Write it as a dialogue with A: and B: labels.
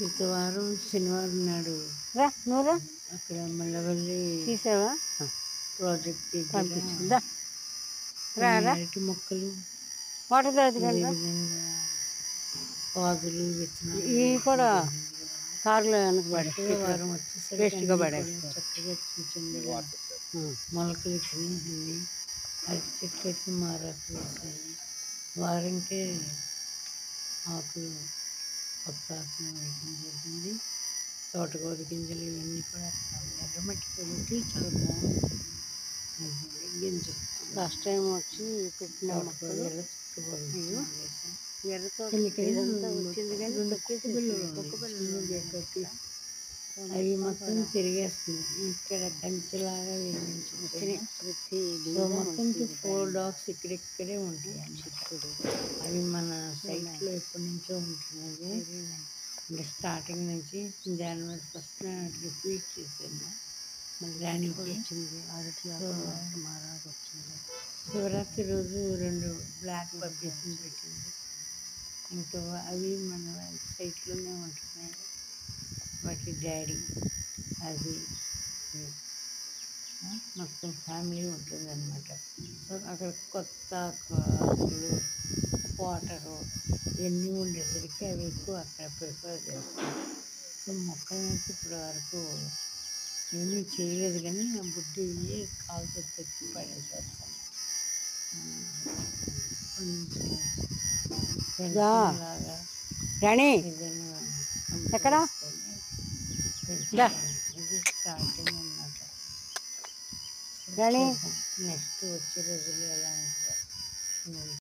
A: శుక్రవారం శనివారం నాడు
B: రా నువ్వు
A: అక్కడ మల్లవల్లి
B: తీసావా
A: ప్రాజెక్ట్ దగ్గర
B: పంపించిందా రా రా
A: అరటి మొక్కలు
B: వాటర్ తాగుతుంది
A: అదేవిధంగా పాదులు విత్తనాలు
B: ఇవి కూడా కారులో వెనక
A: వారం వచ్చేసరికి
B: వేస్ట్గా
A: అన్నీ
B: పడేస్తారు.
A: కూడా చక్కగా చిన్న చిన్న మొలకలు వచ్చినాయి అన్నీ అరటి చెట్లు అయితే మారాకులు వేసాయి వారంకే ఆకులు కొత్త ఆకులు వేయడం జరిగింది తోటకూర గింజలు ఇవన్నీ కూడా ఎర్రమట్టి కాబట్టి చాలా బాగుంటుంది గింజలు
B: లాస్ట్ టైం వచ్చి పెట్టిన మొక్కలు
A: ఎర్ర చుట్టుపక్కల వేసాం
B: ఎర్రతో
A: ఇదంతా
B: వచ్చింది కానీ
A: అవి మొత్తం తిరిగేస్తున్నాయి ఇక్కడ కంచెలాగా వేయించుకుంటాయి సో మొత్తానికి 4 డాగ్స్ ఇక్కడిక్కడే ఉంటాయి అవి మన సైట్లో ఎప్పటి నుంచో ఉంటున్నది అంటే స్టార్టింగ్ నుంచి జనవరి 1st రిపీట్ చేసాము మళ్ళీ రాణికి వచ్చింది మారాకు వచ్చింది శివరాత్రి రోజు 2 బ్లాక్ పప్పీస్ని పెట్టింది ఇంకా అవి మన సైట్లోనే ఉంటున్నాయి వాటి డాడీ అది మొత్తం ఫ్యామిలీ ఉంటుందన్నమాట సో అక్కడ కొత్త ఆకులు వాటరు ఇవన్నీ ఉండేసరికి అవి ఎక్కువ అక్కడ ప్రిఫర్ చేస్తాం సో మొక్కలనైతే ఇప్పటి వరకు ఏమీ చేయలేదు కానీ ఆ బుడ్డి కాలుతో తెచ్చి పడేసేస్తాను లాగా
B: రాణి
A: ఏదైనా
B: ఎక్కడ
A: ఇది స్టార్టింగ్ అన్నమాట
B: రాణి
A: నెక్స్ట్ వచ్చే రోజులు ఎలా ఉంటుందో